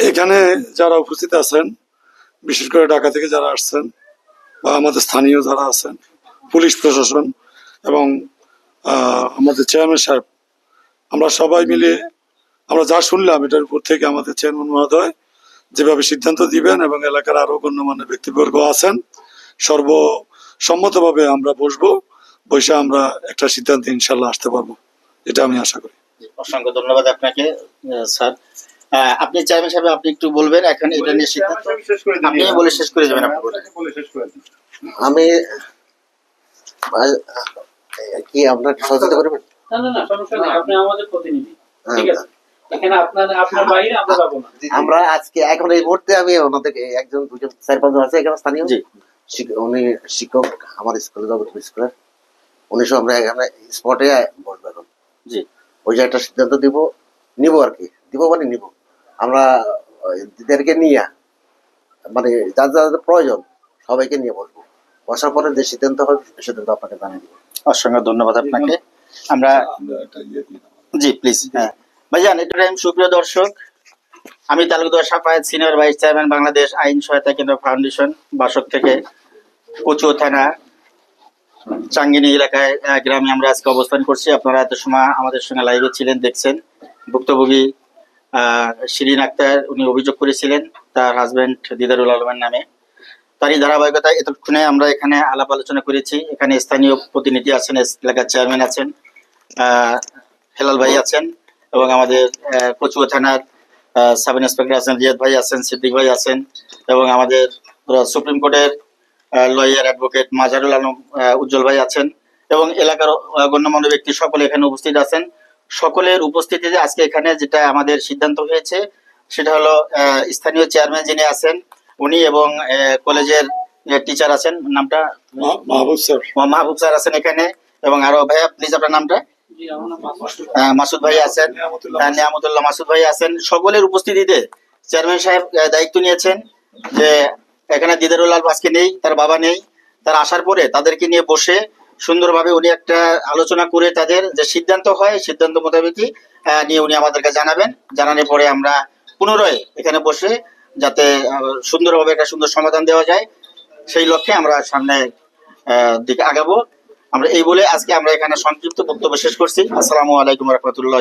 এখানে যারা উপস্থিত আছেন, বিশেষ করে ঢাকা থেকে যারা আসছেন বা আমাদের স্থানীয় যারা আছেন, পুলিশ প্রশাসন এবং আমাদের চেয়ারম্যান সাহেব, আমরা সবাই মিলে আমরা যা শুনলাম এটার উপর থেকে আমাদের চেয়ারম্যান মহোদয় যেভাবে সিদ্ধান্ত দিবেন এবং এলাকার আরো গণ্যমান্য ব্যক্তিবর্গ আছেন, সর্বসম্মতভাবে আমরা বসবো, বসে আমরা একটা সিদ্ধান্তে ইনশাল্লাহ আসতে পারবো, এটা আমি আশা করি। অসংখ্য ধন্যবাদ আপনাকে স্যার। আপনি চেয়ারম্যান সাহেব, আপনি একটু বলবেন এখন এটা নিয়ে সিদ্ধান্ত আপনি বলে শেষ করে যাবেন। আমি কি আপনার সহযোগিতা করবেন? না না না, সমস্যা নেই, আপনি আমাদের প্রতিনিধি, ঠিক আছে। এখানে আপনার বাইরে আমরা যাবো না। আমরা আজকে এখন এই মুহূর্তে আমি ওনাদেরকে একজন দুজন 4-5 জন আছে এখানে স্থানীয়, উনি শিক্ষক আমার স্কুলে যাবো স্কুলের, উনি সব আমরা এখানে স্পটে বসবো এখন। জি, ওই যে একটা সিদ্ধান্ত নিব আর কি, নিব আমরা দিদিদেরকে নিয়ে, মানে যার যার প্রয়োজন সবাইকে নিয়ে বসবো, বসার পরে যে সিদ্ধান্ত হবে সিদ্ধান্ত আপনাকে জানিয়ে দিব। অসংখ্য ধন্যবাদ আপনাকে। আমরা জি প্লিজ। হ্যাঁ ভাইজান, একটু টাইম। সুপ্রিয় দর্শক, আমি Talukdar Safayet, senior vice chairman Bangladesh আইন সহায়তা কেন্দ্র ফাউন্ডেশন, বাসক থেকে কচুয়া থানা চাঙ্গিনী এলাকায় গ্রামে আমরা আজকে অবস্থান করছি। আপনারা এত সময় আমাদের সঙ্গে লাইভে ছিলেন, দেখছেন। ভুক্তভোগী শিরিন আক্তার, উনি অভিযোগ করেছিলেন তার হাজবেন্ড দিদারুল আলমের নামে। তারই ধারাবাহিকতায় এতক্ষণে আমরা এখানে আলাপ আলোচনা করেছি। এখানে স্থানীয় প্রতিনিধি আছেন, এলাকার চেয়ারম্যান আছেন, হেলাল ভাই আছেন, এবং আমাদের কচুয়া থানার সাব ইন্সপেক্টর আছেন, রিয়াদ ভাই আছেন, সিদ্দিক ভাই আছেন, এবং আমাদের সুপ্রিম কোর্টের লয়ার অ্যাডভোকেট মাজারুল আলম উজ্জ্বল ভাই আছেন, এবং এলাকার গণ্যমান্য ব্যক্তি সকলে এখানে উপস্থিত আছেন। সকলের উপস্থিতিতে আজকে এখানে যেটা আমাদের সিদ্ধান্ত হয়েছে সেটা হলো স্থানীয় চেয়ারম্যান যিনি আছেন উনি, এবং কলেজের টিচার আছেন, নামটা মাহবুব স্যার আছেন এখানে, এবং আরো ভাইয়া প্লিজ আপনার নামটা। মাসুদ ভাই আছেন, নিয়ামতুল্লাহ মাসুদ ভাই আছেন। সকলের উপস্থিতিতে চেয়ারম্যান সাহেব দায়িত্ব নিয়েছেন যে এখানে দিদারুল আলম আজকে নেই, তার বাবা নেই, তার আসার পরে তাদেরকে নিয়ে বসে সুন্দরভাবে উনি একটা আলোচনা করে তাদের যে সিদ্ধান্ত হয় সিদ্ধান্ত মোতাবেকই নিয়ে উনি আমাদেরকে জানাবেন। জানানোর পরে আমরা পুনরায় এখানে বসে যাতে সুন্দরভাবে একটা সুন্দর সমাধান দেওয়া যায় সেই লক্ষ্যে আমরা সামনে দিকে আগাবো। আমরা এই বলে আজকে আমরা এখানে সংক্ষিপ্ত বক্তব্য শেষ করছি। আসসালামু আলাইকুম রহমতুল্লাহ।